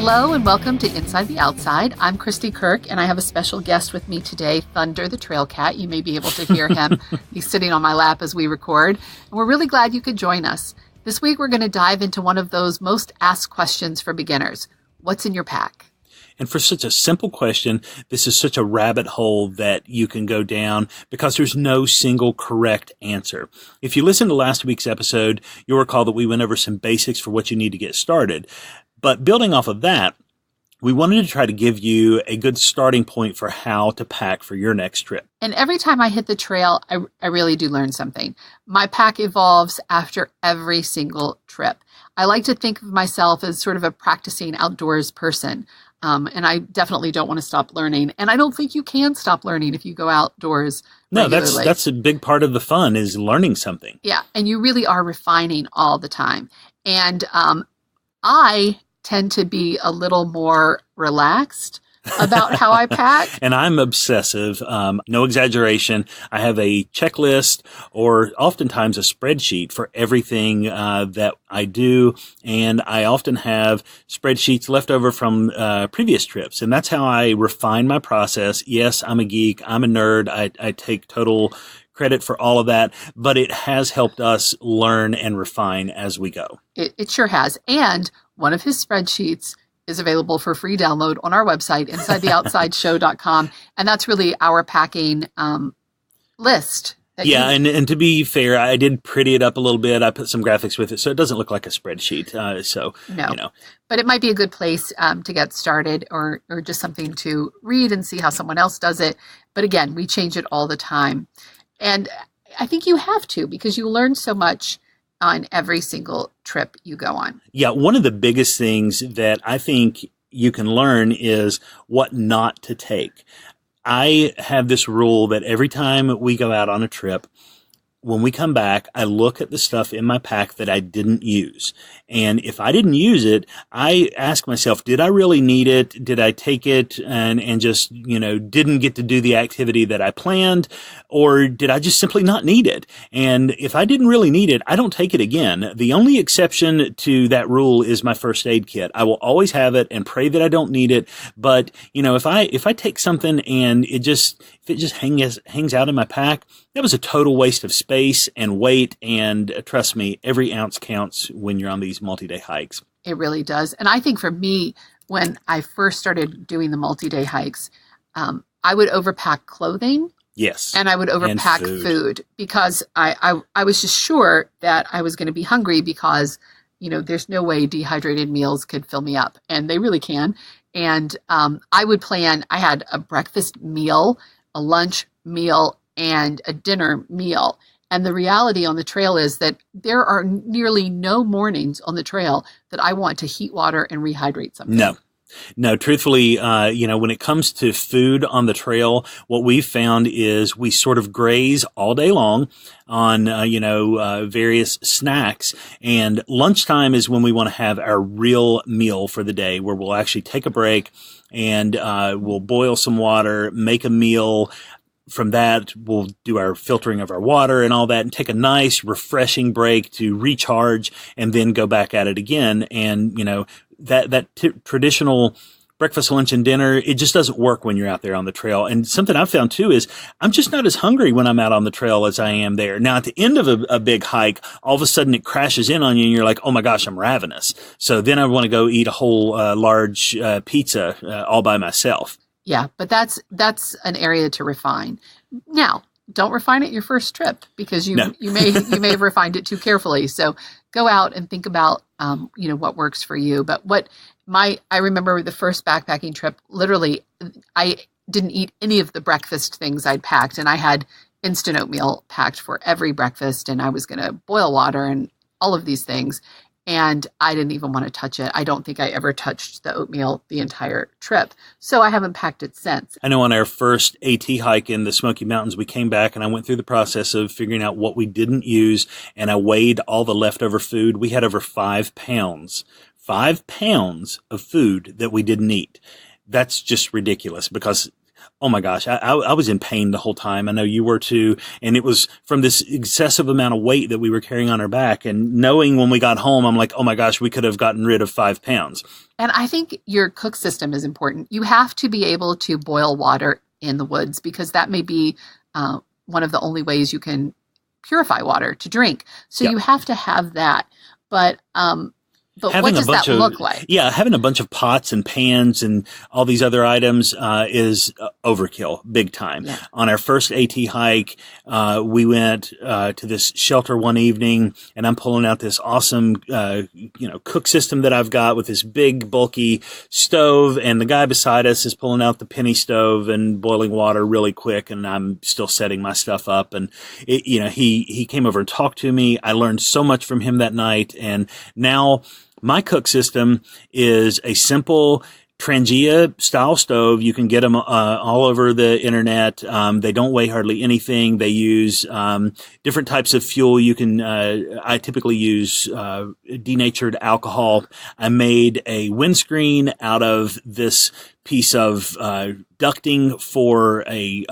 Hello and welcome to Inside the Outside. I'm Christy Kirk and I have a special guest with me today, Thunder the Trail Cat. You may be able to hear him. He's sitting on my lap as we record. And we're really glad you could join us. This week we're going to dive into one of those most asked questions for beginners. What's in your pack? And for such a simple question, this is such a rabbit hole that you can go down because there's no single correct answer. If you listen to last week's episode, you'll recall that we went over some basics for what you need to get started. But building off of that, we wanted to try to give you a good starting point for how to pack for your next trip. And every time I hit the trail, I really do learn something. My pack evolves after every single trip. I like to think of myself as sort of a practicing outdoors person. And I definitely don't want to stop learning. And I don't think you can stop learning if you go outdoors regularly. No, that's a big part of the fun is learning something. Yeah, and you really are refining all the time. And I tend to be a little more relaxed about how I pack. And I'm obsessive. No exaggeration. I have a checklist or oftentimes a spreadsheet for everything that I do. And I often have spreadsheets left over from previous trips. And that's how I refine my process. Yes, I'm a geek. I'm a nerd. I take total credit for all of that, but it has helped us learn and refine as we go. It sure has. And one of his spreadsheets is available for free download on our website, InsideTheOutsideShow.com. And that's really our packing list. Yeah, and to be fair, I did pretty it up a little bit. I put some graphics with it, so it doesn't look like a spreadsheet. No. But it might be a good place to get started or just something to read and see how someone else does it. But again, we change it all the time. And I think you have to because you learn so much on every single trip you go on. Yeah, one of the biggest things that I think you can learn is what not to take. I have this rule that every time we go out on a trip, when we come back, I look at the stuff in my pack that I didn't use. And if I didn't use it, I ask myself, did I really need it? Did I take it and just, didn't get to do the activity that I planned? Or did I just simply not need it? And if I didn't really need it, I don't take it again. The only exception to that rule is my first aid kit. I will always have it and pray that I don't need it. But, if I take something and if it just hangs out in my pack, that was a total waste of space and weight. And trust me, every ounce counts when you're on these multi-day hikes. It really does. And I think for me, when I first started doing the multi-day hikes, I would overpack clothing. Yes. And I would overpack food because I was just sure that I was going to be hungry because, there's no way dehydrated meals could fill me up. And they really can. And I had a breakfast meal, a lunch meal, and a dinner meal. And the reality on the trail is that there are nearly no mornings on the trail that I want to heat water and rehydrate something. No, truthfully, when it comes to food on the trail, what we've found is we sort of graze all day long on, various snacks. And lunchtime is when we want to have our real meal for the day, where we'll actually take a break and we'll boil some water, make a meal. From that, we'll do our filtering of our water and all that and take a nice refreshing break to recharge and then go back at it again. And, that traditional breakfast, lunch, and dinner, it just doesn't work when you're out there on the trail. And something I've found too is I'm just not as hungry when I'm out on the trail as I am there. Now, at the end of a big hike, all of a sudden it crashes in on you and you're like, oh my gosh, I'm ravenous. So then I want to go eat a whole large pizza all by myself. Yeah, but that's an area to refine. Now, don't refine it your first trip because you may have refined it too carefully. So go out and think about what works for you. But I remember the first backpacking trip, literally I didn't eat any of the breakfast things I'd packed, and I had instant oatmeal packed for every breakfast, and I was going to boil water and all of these things. And I didn't even want to touch it. I don't think I ever touched the oatmeal the entire trip. So I haven't packed it since. I know on our first AT hike in the Smoky Mountains, we came back and I went through the process of figuring out what we didn't use. And I weighed all the leftover food. We had over 5 pounds. 5 pounds of food that we didn't eat. That's just ridiculous because Oh my gosh, I was in pain the whole time. I know you were too. And it was from this excessive amount of weight that we were carrying on our back. And knowing when we got home, I'm like, oh my gosh, we could have gotten rid of 5 pounds. And I think your cook system is important. You have to be able to boil water in the woods because that may be one of the only ways you can purify water to drink. So you have to have that. But what does that look like? Yeah, having a bunch of pots and pans and all these other items is overkill, big time. Yeah. On our first AT hike, we went to this shelter one evening, and I'm pulling out this awesome, cook system that I've got with this big, bulky stove, and the guy beside us is pulling out the penny stove and boiling water really quick, and I'm still setting my stuff up. And he came over and talked to me. I learned so much from him that night, and now my cook system is a simple Trangia style stove. You can get them all over the internet. They don't weigh hardly anything. They use different types of fuel. You can. I typically use denatured alcohol. I made a windscreen out of this piece of ducting for a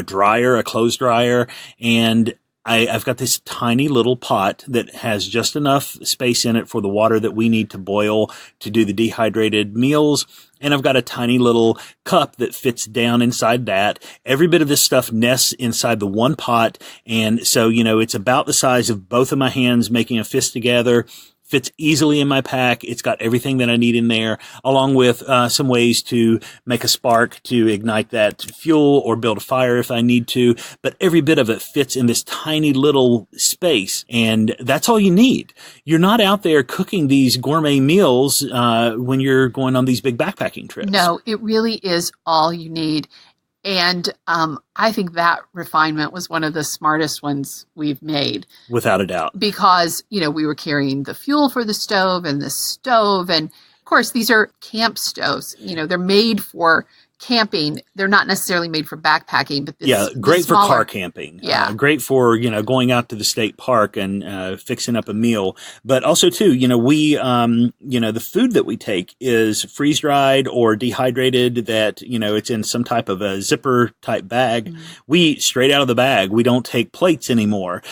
dryer, a clothes dryer, and I've got this tiny little pot that has just enough space in it for the water that we need to boil to do the dehydrated meals. And I've got a tiny little cup that fits down inside that. Every bit of this stuff nests inside the one pot. And so, it's about the size of both of my hands making a fist together. Fits easily in my pack. It's got everything that I need in there, along with some ways to make a spark to ignite that fuel or build a fire if I need to. But every bit of it fits in this tiny little space, and that's all you need. You're not out there cooking these gourmet meals when you're going on these big backpacking trips. No, it really is all you need. And I think that refinement was one of the smartest ones we've made. Without a doubt. Because, we were carrying the fuel for the stove and the stove. And, of course, these are camp stoves. They're made for camping. They're not necessarily made for backpacking. But great for car camping. Yeah. Great for, going out to the state park and fixing up a meal. But also, too, we, the food that we take is freeze-dried or dehydrated that, it's in some type of a zipper-type bag. Mm-hmm. We eat straight out of the bag. We don't take plates anymore.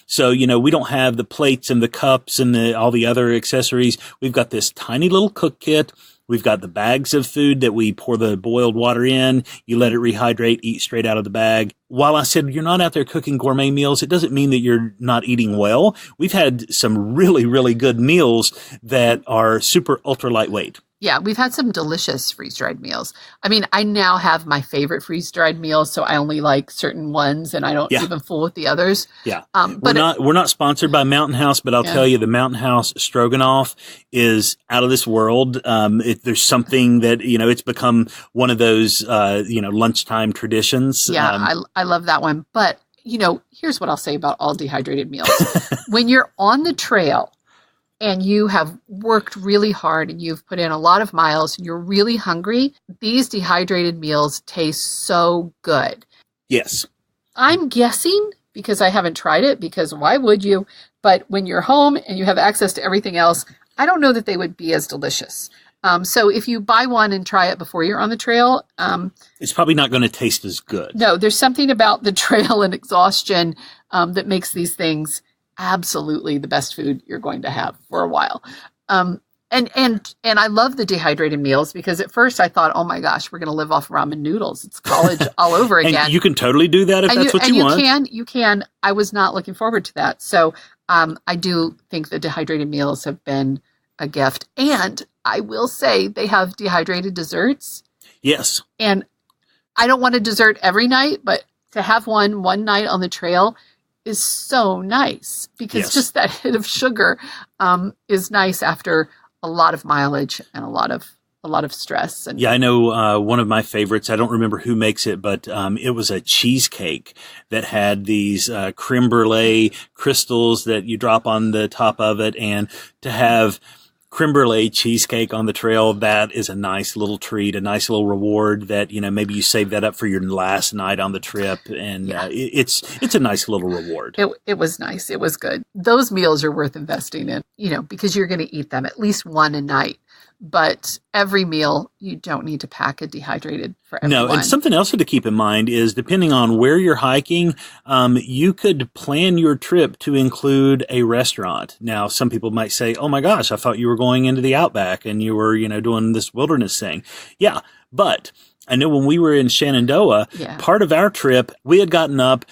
So, we don't have the plates and the cups and all the other accessories. We've got this tiny little cook kit. We've got the bags of food that we pour the boiled water in. You let it rehydrate, eat straight out of the bag. While I said you're not out there cooking gourmet meals, it doesn't mean that you're not eating well. We've had some really, really good meals that are super ultra lightweight. Yeah, we've had some delicious freeze-dried meals. I mean, I now have my favorite freeze-dried meals, so I only like certain ones, and I don't even fool with the others. Yeah, but we're not sponsored by Mountain House, but I'll tell you, the Mountain House Stroganoff is out of this world. There's something that it's become one of those lunchtime traditions. Yeah, I love that one. But here's what I'll say about all dehydrated meals: when you're on the trail and you have worked really hard and you've put in a lot of miles and you're really hungry, these dehydrated meals taste so good. Yes. I'm guessing, because I haven't tried it, because why would you? But when you're home and you have access to everything else, I don't know that they would be as delicious. So if you buy one and try it before you're on the trail, it's probably not going to taste as good. No, there's something about the trail and exhaustion that makes these things absolutely the best food you're going to have for a while. And I love the dehydrated meals because at first I thought, oh my gosh, we're going to live off ramen noodles. It's college all over again. And you can totally do that if that's what you want. You can. I was not looking forward to that. So I do think the dehydrated meals have been a gift. And I will say they have dehydrated desserts. Yes. And I don't want a dessert every night, but to have one night on the trail is so nice because just that hit of sugar is nice after a lot of mileage and a lot of stress. And I know one of my favorites, I don't remember who makes it, but it was a cheesecake that had these creme brulee crystals that you drop on the top of it. And to have creme brulee cheesecake on the trail, that is a nice little treat, a nice little reward that, maybe you save that up for your last night on the trip. And it's a nice little reward. It was nice. It was good. Those meals are worth investing in, because you're going to eat them at least one a night. But every meal, you don't need to pack a dehydrated for everyone. No, and something else to keep in mind is depending on where you're hiking, you could plan your trip to include a restaurant. Now, some people might say, oh my gosh, I thought you were going into the outback and you were, doing this wilderness thing. Yeah, but I know when we were in Shenandoah, part of our trip, we had gotten up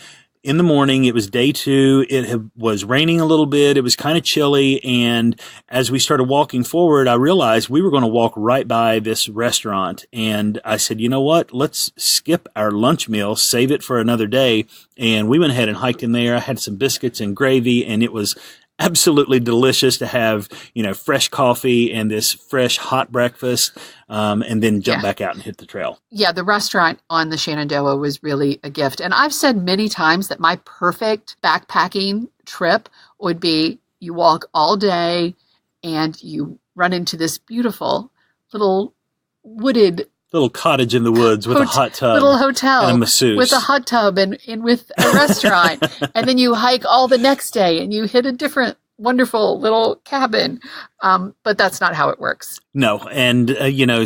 in the morning. It was day 2. It was raining a little bit. It was kind of chilly. And as we started walking forward, I realized we were going to walk right by this restaurant. And I said, you know what? Let's skip our lunch meal, save it for another day. And we went ahead and hiked in there. I had some biscuits and gravy, and it was absolutely delicious to have, fresh coffee and this fresh hot breakfast, and then jump back out and hit the trail. Yeah, the restaurant on the Shenandoah was really a gift. And I've said many times that my perfect backpacking trip would be you walk all day and you run into this beautiful little wooded little cottage in the woods with a hot tub. Little hotel. And a masseuse. With a hot tub and with a restaurant. And then you hike all the next day and you hit a different wonderful little cabin. But that's not how it works. No. And,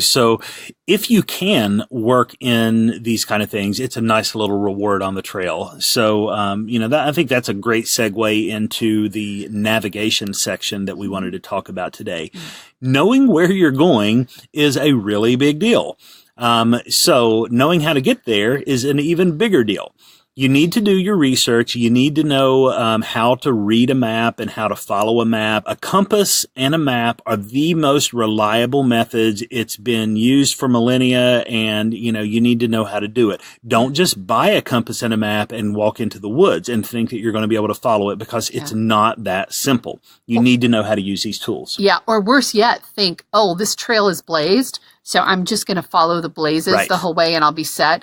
so if you can work in these kind of things, it's a nice little reward on the trail. So, I think that's a great segue into the navigation section that we wanted to talk about today. Knowing where you're going is a really big deal. So knowing how to get there is an even bigger deal. You need to do your research. You need to know how to read a map and how to follow a map. A compass and a map are the most reliable methods. It's been used for millennia, and you need to know how to do it. Don't just buy a compass and a map and walk into the woods and think that you're going to be able to follow it, because it's not that simple. You need to know how to use these tools. Yeah, or worse yet, think, oh, this trail is blazed, so I'm just going to follow the blazes the whole way and I'll be set.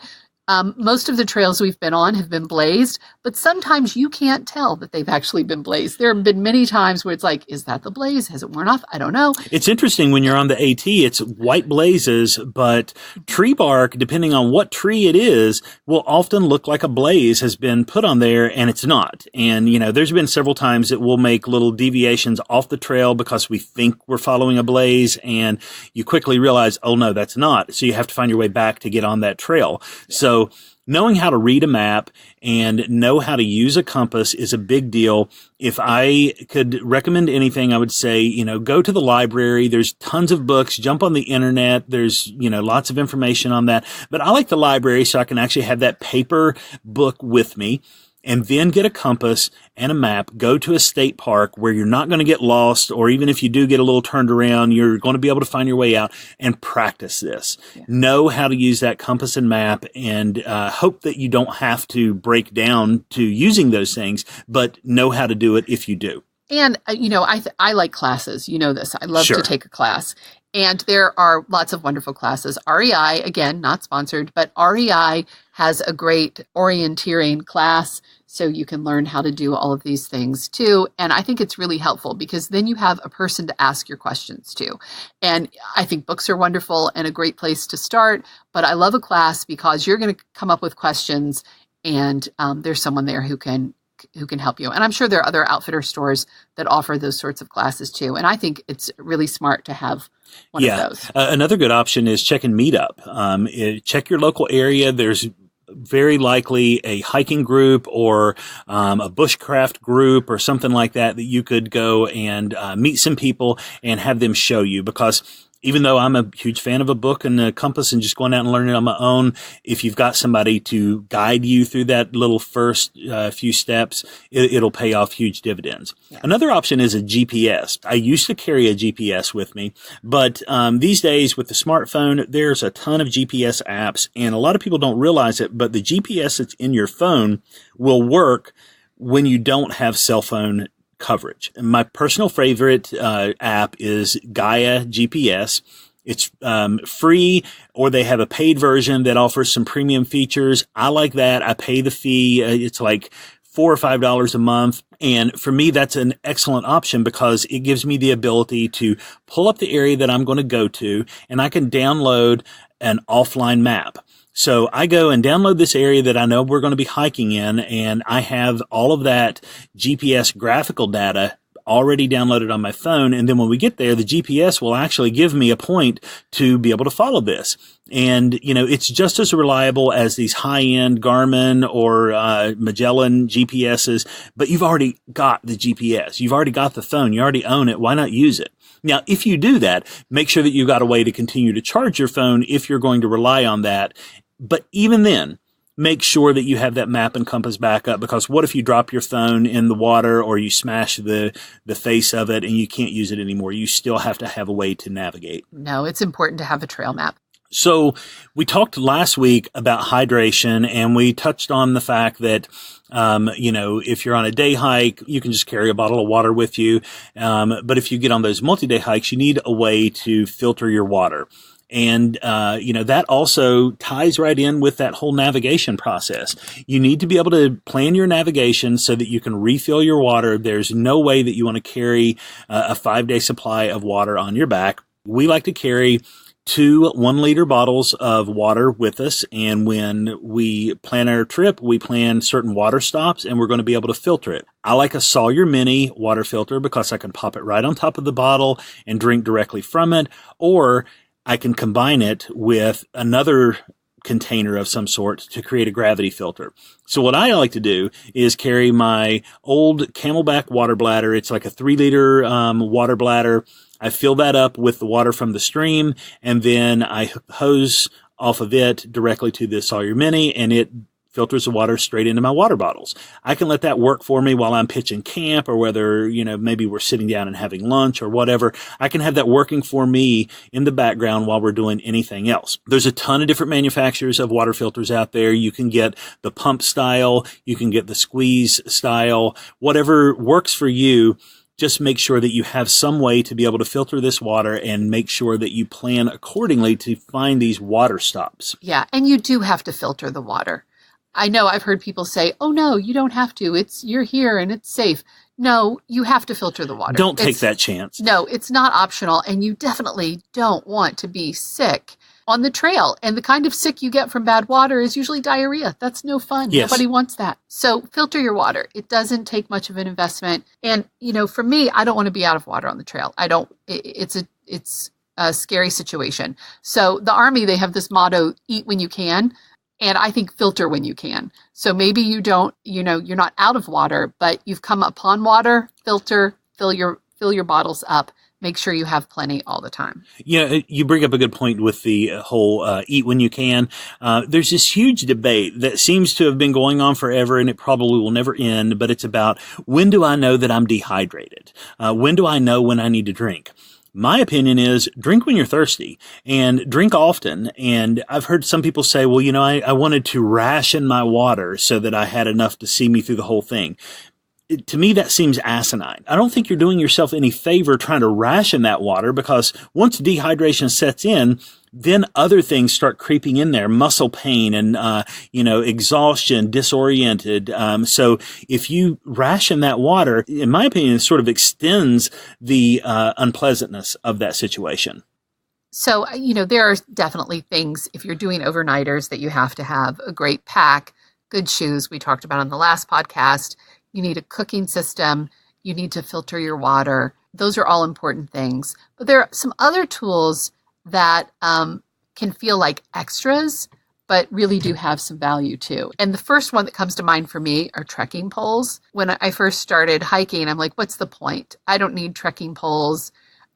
Most of the trails we've been on have been blazed, but sometimes you can't tell that they've actually been blazed. There have been many times where it's like, is that the blaze? Has it worn off? I don't know. It's interesting when you're on the AT, it's white blazes, but tree bark, depending on what tree it is, will often look like a blaze has been put on there, and it's not. And, there's been several times that we'll make little deviations off the trail because we think we're following a blaze, and you quickly realize, oh no, that's not. So you have to find your way back to get on that trail. So knowing how to read a map and know how to use a compass is a big deal. If I could recommend anything, I would say, go to the library. There's tons of books. Jump on the internet. There's, lots of information on that. But I like the library so I can actually have that paper book with me. And then get a compass and a map, go to a state park where you're not going to get lost, or even if you do get a little turned around, you're going to be able to find your way out, and practice this. Yeah. Know how to use that compass and map, and hope that you don't have to break down to using those things, but know how to do it if you do. And, I like classes. You know this. I love to take a class. And there are lots of wonderful classes. REI, again, not sponsored, but REI has a great orienteering class, so you can learn how to do all of these things too. And I think it's really helpful because then you have a person to ask your questions to. And I think books are wonderful and a great place to start, but I love a class because you're going to come up with questions, and there's someone there who can help you. And I'm sure there are other outfitter stores that offer those sorts of classes too. And I think it's really smart to have one of those. Another good option is checking Meetup. Check your local area. There's very likely a hiking group or a bushcraft group or something like that you could go and meet some people and have them show you, because even though I'm a huge fan of a book and a compass and just going out and learning on my own, if you've got somebody to guide you through that little first few steps, it'll pay off huge dividends. Yeah. Another option is a GPS. I used to carry a GPS with me, but these days with the smartphone, there's a ton of GPS apps, and a lot of people don't realize it, but the GPS that's in your phone will work when you don't have cell phone coverage. And my personal favorite app is GAIA GPS. It's free, or they have a paid version that offers some premium features. I like that. I pay the fee. It's like $4 or $5 a month. And for me, that's an excellent option because it gives me the ability to pull up the area that I'm going to go to, and I can download an offline map. So I go and download this area that I know we're going to be hiking in, and I have all of that GPS graphical data already downloaded on my phone. And then when we get there, the GPS will actually give me a point to be able to follow this. And, it's just as reliable as these high-end Garmin or Magellan GPSs, but you've already got the GPS. You've already got the phone. You already own it. Why not use it? Now, if you do that, make sure that you've got a way to continue to charge your phone if you're going to rely on that. But even then, make sure that you have that map and compass backup, because what if you drop your phone in the water or you smash the face of it and you can't use it anymore? You still have to have a way to navigate. No, it's important to have a trail map. So we talked last week about hydration, and we touched on the fact that, if you're on a day hike, you can just carry a bottle of water with you. But if you get on those multi-day hikes, you need a way to filter your water. And, that also ties right in with that whole navigation process. You need to be able to plan your navigation so that you can refill your water. There's no way that you want to carry a 5-day supply of water on your back. We like to carry 2 1-liter bottles of water with us. And when we plan our trip, we plan certain water stops, and we're going to be able to filter it. I like a Sawyer Mini water filter because I can pop it right on top of the bottle and drink directly from it. Or I can combine it with another container of some sort to create a gravity filter. So what I like to do is carry my old Camelback water bladder. It's like a 3-liter water bladder. I fill that up with the water from the stream, and then I hose off of it directly to the Sawyer Mini, and it filters the water straight into my water bottles. I can let that work for me while I'm pitching camp, or whether, maybe we're sitting down and having lunch or whatever. I can have that working for me in the background while we're doing anything else. There's a ton of different manufacturers of water filters out there. You can get the pump style, you can get the squeeze style, whatever works for you. Just make sure that you have some way to be able to filter this water, and make sure that you plan accordingly to find these water stops. Yeah, and you do have to filter the water. I know I've heard people say, oh no, you don't have to. You're here and it's safe. No, you have to filter the water. Don't take that chance. No, it's not optional. And you definitely don't want to be sick on the trail. And the kind of sick you get from bad water is usually diarrhea. That's no fun. Yes. Nobody wants that. So filter your water. It doesn't take much of an investment. And, for me, I don't want to be out of water on the trail. It's a scary situation. So the Army, they have this motto, eat when you can. And I think filter when you can. So maybe you don't, you're not out of water, but you've come upon water, filter, fill your bottles up. Make sure you have plenty all the time. Yeah, you bring up a good point with the whole eat when you can. There's this huge debate that seems to have been going on forever, and it probably will never end, but it's about, when do I know that I'm dehydrated? When do I know when I need to drink? My opinion is, drink when you're thirsty, and drink often. And I've heard some people say, well, I wanted to ration my water so that I had enough to see me through the whole thing. To me, that seems asinine. I don't think you're doing yourself any favor trying to ration that water, because once dehydration sets in, then other things start creeping in there, muscle pain and, exhaustion, disoriented. So if you ration that water, in my opinion, it sort of extends the unpleasantness of that situation. So, there are definitely things, if you're doing overnighters, that you have to have a great pack, good shoes. We talked about on the last podcast. You need a cooking system. You need to filter your water. Those are all important things. But there are some other tools that can feel like extras, but really do have some value too. And the first one that comes to mind for me are trekking poles. When I first started hiking, I'm like, what's the point? I don't need trekking poles.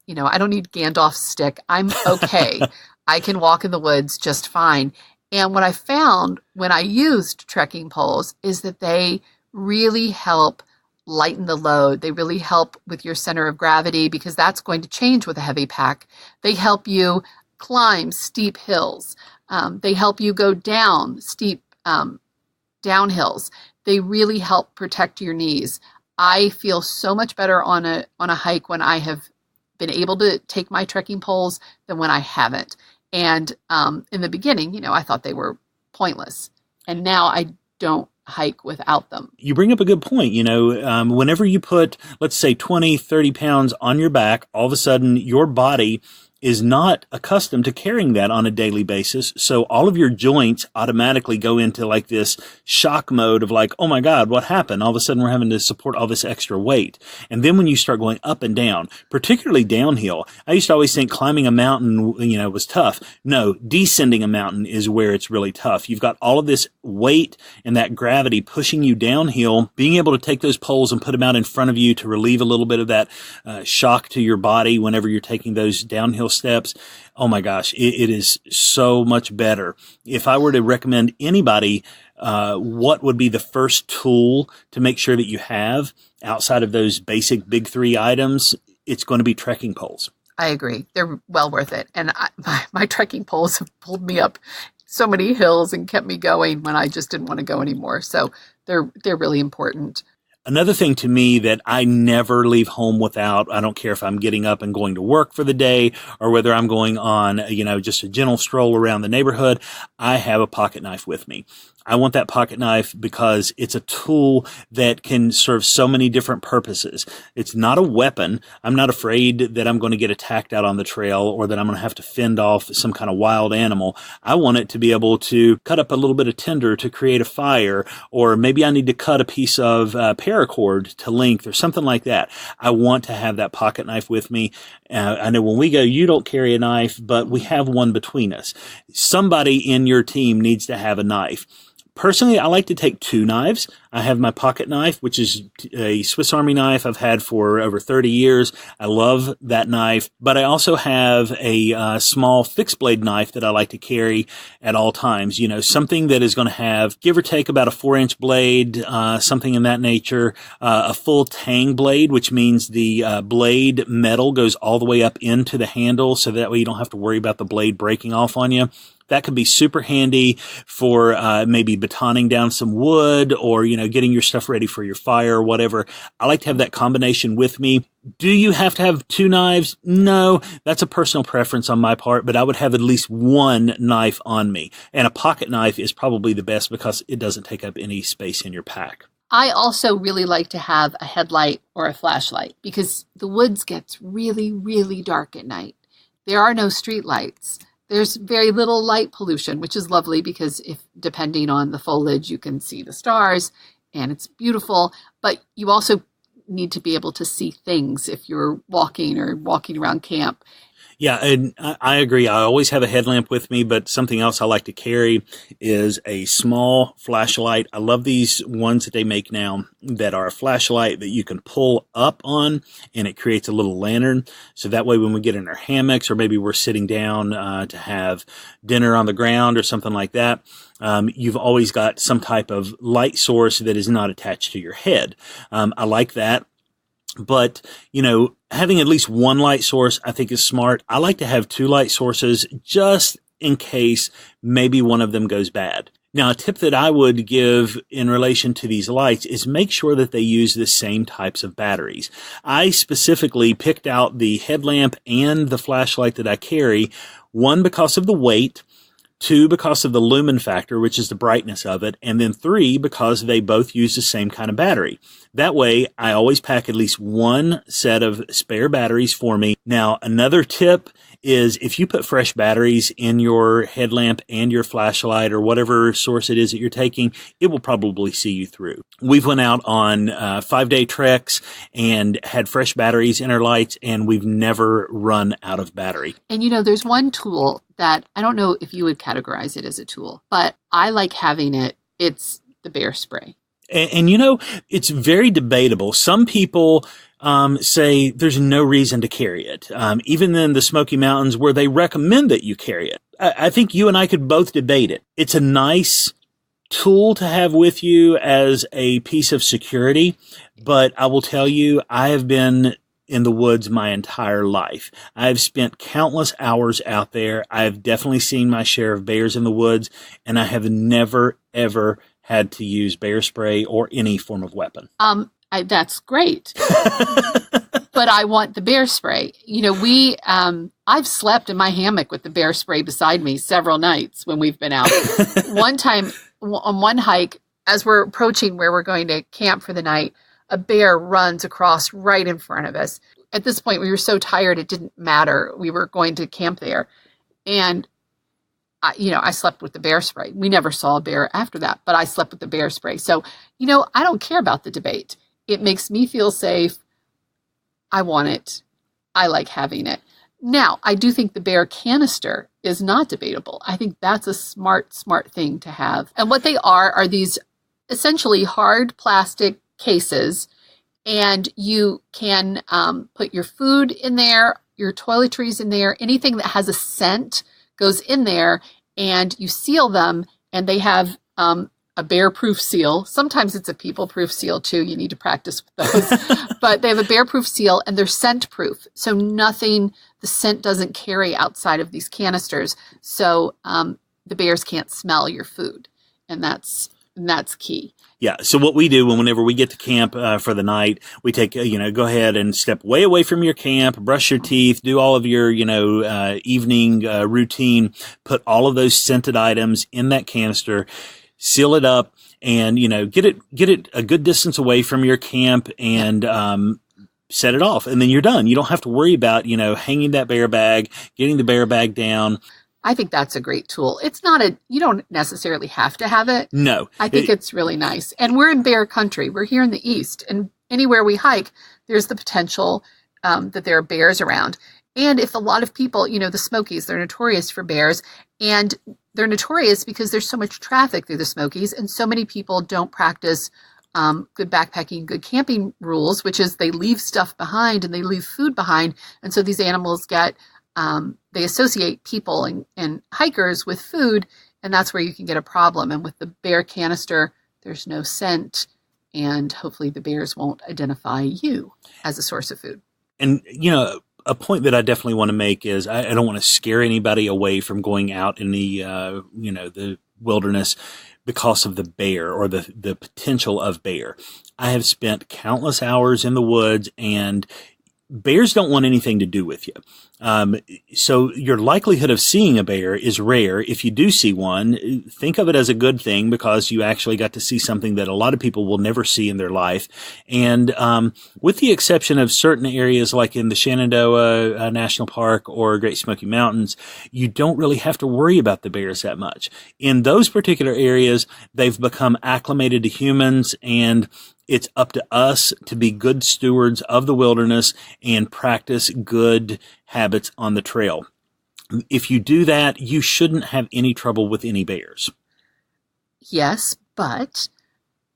I don't need Gandalf's stick. I'm okay. I can walk in the woods just fine. And what I found when I used trekking poles is that they really help lighten the load. They really help with your center of gravity, because that's going to change with a heavy pack. They help you climb steep hills. They help you go down steep downhills. They really help protect your knees. I feel so much better on a hike when I have been able to take my trekking poles than when I haven't. And in the beginning, I thought they were pointless. And now I don't hike without them. You bring up a good point. Whenever you put, let's say, 20, 30 pounds on your back, all of a sudden your body is not accustomed to carrying that on a daily basis. So all of your joints automatically go into like this shock mode of like, oh my God, what happened? All of a sudden we're having to support all this extra weight. And then when you start going up and down, particularly downhill, I used to always think climbing a mountain, was tough. No, descending a mountain is where it's really tough. You've got all of this weight and that gravity pushing you downhill, being able to take those poles and put them out in front of you to relieve a little bit of that shock to your body whenever you're taking those downhill steps. Oh my gosh, it is so much better. If I were to recommend anybody, what would be the first tool to make sure that you have outside of those basic big three items? It's going to be trekking poles. I agree. They're well worth it. And my trekking poles have pulled me up so many hills and kept me going when I just didn't want to go anymore. So they're really important. Another thing to me that I never leave home without, I don't care if I'm getting up and going to work for the day or whether I'm going on, just a gentle stroll around the neighborhood, I have a pocket knife with me. I want that pocket knife because it's a tool that can serve so many different purposes. It's not a weapon. I'm not afraid that I'm going to get attacked out on the trail or that I'm going to have to fend off some kind of wild animal. I want it to be able to cut up a little bit of tinder to create a fire, or maybe I need to cut a piece of paracord to length or something like that. I want to have that pocket knife with me. I know when we go, you don't carry a knife, but we have one between us. Somebody in your team needs to have a knife. Personally, I like to take two knives. I have my pocket knife, which is a Swiss Army knife I've had for over 30 years. I love that knife, but I also have a small fixed blade knife that I like to carry at all times. Something that is going to have, give or take, about a 4-inch blade, something in that nature, a full tang blade, which means the blade metal goes all the way up into the handle, so that way you don't have to worry about the blade breaking off on you. That could be super handy for maybe batoning down some wood or, getting your stuff ready for your fire or whatever. I like to have that combination with me. Do you have to have two knives? No, that's a personal preference on my part, but I would have at least one knife on me. And a pocket knife is probably the best because it doesn't take up any space in your pack. I also really like to have a headlight or a flashlight because the woods gets really, really dark at night. There are no street lights. There's very little light pollution, which is lovely because depending on the foliage, you can see the stars and it's beautiful, but you also need to be able to see things if you're walking around camp. Yeah, and I agree. I always have a headlamp with me, but something else I like to carry is a small flashlight. I love these ones that they make now that are a flashlight that you can pull up on, and it creates a little lantern. So that way when we get in our hammocks or maybe we're sitting down to have dinner on the ground or something like that, you've always got some type of light source that is not attached to your head. I like that. But, having at least one light source, I think is smart. I like to have two light sources just in case maybe one of them goes bad. Now, a tip that I would give in relation to these lights is make sure that they use the same types of batteries. I specifically picked out the headlamp and the flashlight that I carry, one because of the weight, 2, because of the lumen factor, which is the brightness of it, and then 3, because they both use the same kind of battery. That way, I always pack at least one set of spare batteries for me. Now, another tip is if you put fresh batteries in your headlamp and your flashlight or whatever source it is that you're taking, it will probably see you through. We've went out on 5-day treks and had fresh batteries in our lights, and we've never run out of battery. And there's one tool that I don't know if you would categorize it as a tool, but I like having it. It's the bear spray. And it's very debatable. Some people say there's no reason to carry it. Even in the Smoky Mountains where they recommend that you carry it. I think you and I could both debate it. It's a nice tool to have with you as a piece of security. But I will tell you, I have been in the woods my entire life. I've spent countless hours out there. I've definitely seen my share of bears in the woods, and I have never, ever had to use bear spray or any form of weapon. That's great. But I want the bear spray. I've slept in my hammock with the bear spray beside me several nights when we've been out. One time on one hike, as we're approaching where we're going to camp for the night, a bear runs across right in front of us. at this point, we were so tired, it didn't matter. We were going to camp there. And, I slept with the bear spray. We never saw a bear after that, but I slept with the bear spray. So, I don't care about the debate. It makes me feel safe. I want it. I like having it. Now, I do think the bear canister is not debatable. I think that's a smart thing to have. And what they are these essentially hard plastic cases, and you can put your food in there, your toiletries in there, anything that has a scent goes in there, and you seal them, and they have a bear-proof seal. Sometimes it's a people-proof seal too. You need to practice with those. But they have a bear-proof seal, and they're scent-proof. So the scent doesn't carry outside of these canisters. So the bears can't smell your food. And that's key. Yeah. So what we do whenever we get to camp for the night, we take, go ahead and step way away from your camp, brush your teeth, do all of your, evening routine, put all of those scented items in that canister, seal it up, and, get it a good distance away from your camp, and set it off. And then you're done. You don't have to worry about, hanging that bear bag, getting the bear bag down. I think that's a great tool. You don't necessarily have to have it. No. I think it's really nice. And we're in bear country. We're here in the East. And anywhere we hike, there's the potential that there are bears around. And if a lot of people, the Smokies, they're notorious for bears. And they're notorious because there's so much traffic through the Smokies. And so many people don't practice good backpacking, good camping rules, which is they leave stuff behind and they leave food behind. And so these animals they associate people and hikers with food, and that's where you can get a problem. And with the bear canister, there's no scent, and hopefully the bears won't identify you as a source of food. And, a point that I definitely want to make is I don't want to scare anybody away from going out in the, the wilderness because of the bear or the potential of bear. I have spent countless hours in the woods, and bears don't want anything to do with you. So your likelihood of seeing a bear is rare. If you do see one, think of it as a good thing because you actually got to see something that a lot of people will never see in their life. And with the exception of certain areas like in the Shenandoah National Park or Great Smoky Mountains, you don't really have to worry about the bears that much. In those particular areas, they've become acclimated to humans, and it's up to us to be good stewards of the wilderness and practice good habits on the trail. If you do that, you shouldn't have any trouble with any bears. Yes, but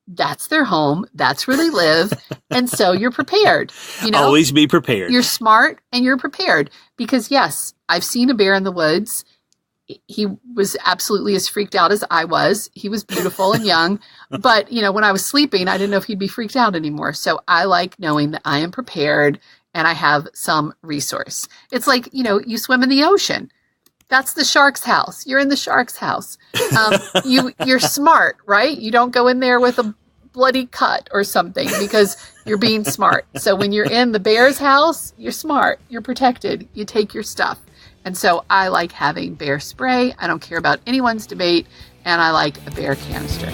that's their home. That's where they live. And so you're prepared. Always be prepared. You're smart and you're prepared because, yes, I've seen a bear in the woods. He was absolutely as freaked out as I was. He was beautiful and young. But, when I was sleeping, I didn't know if he'd be freaked out anymore. So I like knowing that I am prepared and I have some resource. It's like, you swim in the ocean. That's the shark's house. You're in the shark's house. You're smart, right? You don't go in there with a bloody cut or something because you're being smart. So when you're in the bear's house, you're smart. You're protected. You take your stuff. And so I like having bear spray. I don't care about anyone's debate. And I like a bear canister.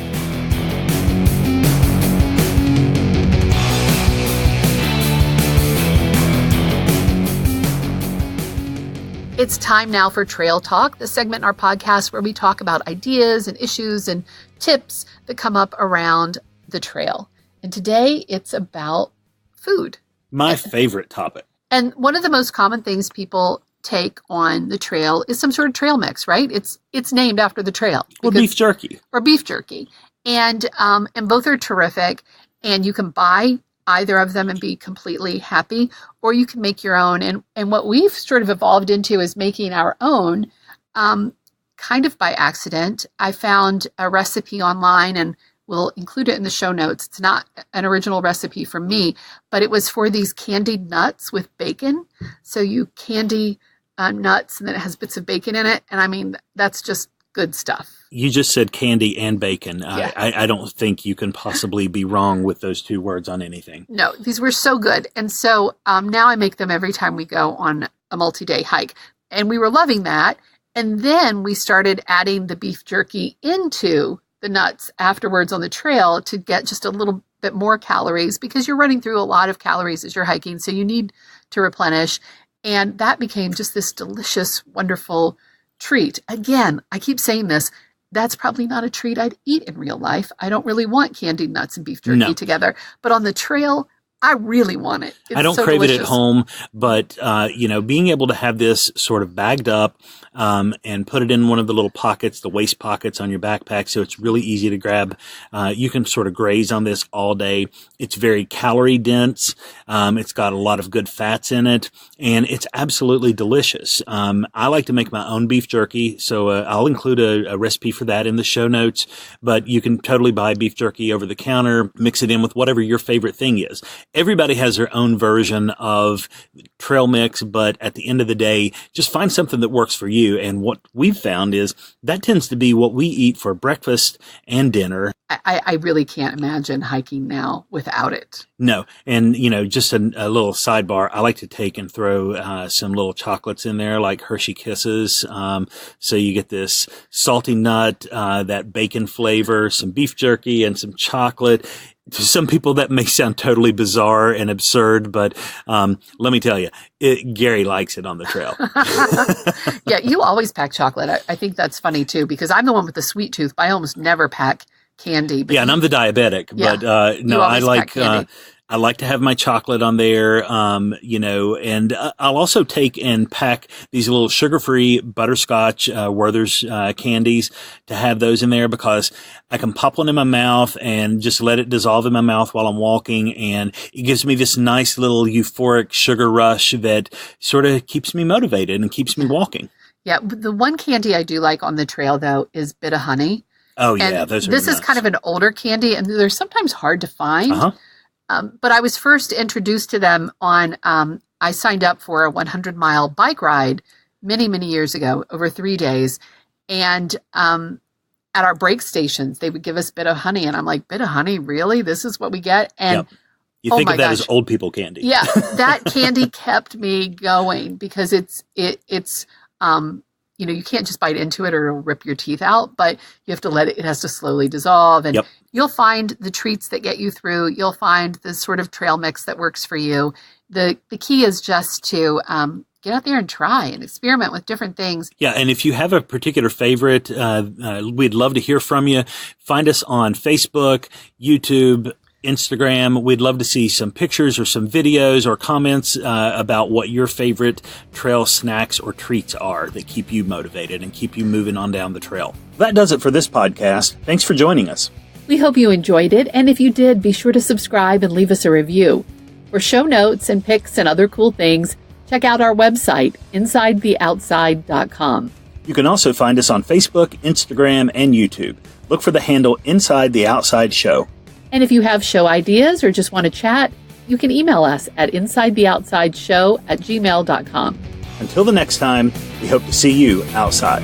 It's time now for Trail Talk, the segment in our podcast where we talk about ideas and issues and tips that come up around the trail. And today it's about food. My favorite topic. And one of the most common things people take on the trail is some sort of trail mix, right? It's named after the trail. Or beef jerky. Or beef jerky. And both are terrific. And you can buy either of them and be completely happy, or you can make your own. And what we've sort of evolved into is making our own, kind of by accident. I found a recipe online, and we'll include it in the show notes. It's not an original recipe from me, but it was for these candied nuts with bacon. So you candy nuts, and then it has bits of bacon in it. And I mean, that's just good stuff. You just said candy and bacon. Yeah. I don't think you can possibly be wrong with those two words on anything. No, these were so good. And so now I make them every time we go on a multi-day hike. And we were loving that. And then we started adding the beef jerky into the nuts afterwards on the trail to get just a little bit more calories, because you're running through a lot of calories as you're hiking. So you need to replenish. And that became just this delicious, wonderful treat. Again, I keep saying this. That's probably not a treat I'd eat in real life. I don't really want candied nuts and beef jerky together. But on the trail, I really want it. It's I don't so crave delicious. it at home, but, being able to have this sort of bagged up and put it in one of the little pockets, the waist pockets on your backpack, so it's really easy to grab. You can sort of graze on this all day. It's very calorie dense. It's got a lot of good fats in it, and it's absolutely delicious. I like to make my own beef jerky, so I'll include a recipe for that in the show notes, but you can totally buy beef jerky over the counter, mix it in with whatever your favorite thing is. Everybody has their own version of trail mix, but at the end of the day, just find something that works for you. And what we've found is that tends to be what we eat for breakfast and dinner. I really can't imagine hiking now without it. No. And, just a little sidebar, I like to take and throw some little chocolates in there, like Hershey Kisses. So you get this salty nut, that bacon flavor, some beef jerky, and some chocolate. To some people, that may sound totally bizarre and absurd, but let me tell you, Gary likes it on the trail. Yeah, you always pack chocolate. I think that's funny, too, because I'm the one with the sweet tooth, but I almost never pack candy. But and I'm the diabetic. Yeah, but no, I like to have my chocolate on there, and I'll also take and pack these little sugar-free butterscotch Werther's candies to have those in there, because I can pop one in my mouth and just let it dissolve in my mouth while I'm walking, and it gives me this nice little euphoric sugar rush that sort of keeps me motivated and keeps me walking. Yeah, the one candy I do like on the trail, though, is Bit of Honey. Oh, yeah, those are This nuts. is kind of an older candy, and they're sometimes hard to find. But I was first introduced to them on, I signed up for a 100-mile bike ride many, many years ago, over 3 days. And at our break stations, they would give us Bit of Honey. And I'm like, Bit of Honey, really? This is what we get? And you think of that as old people candy. Yeah, that candy kept me going, because it's you can't just bite into it or it'll rip your teeth out, but you have to it has to slowly dissolve. And you'll find the treats that get you through. You'll find the sort of trail mix that works for you. The key is just to get out there and try and experiment with different things. Yeah, and if you have a particular favorite, we'd love to hear from you. Find us on Facebook, YouTube, Instagram. We'd love to see some pictures or some videos or comments about what your favorite trail snacks or treats are that keep you motivated and keep you moving on down the trail. That does it for this podcast. Thanks for joining us. We hope you enjoyed it, and if you did, be sure to subscribe and leave us a review. For show notes and pics and other cool things, check out our website, InsideTheOutside.com. You can also find us on Facebook, Instagram, and YouTube. Look for the handle Inside the Outside Show. And if you have show ideas or just want to chat, you can email us at insidetheoutsideshow@gmail.com. Until the next time, we hope to see you outside.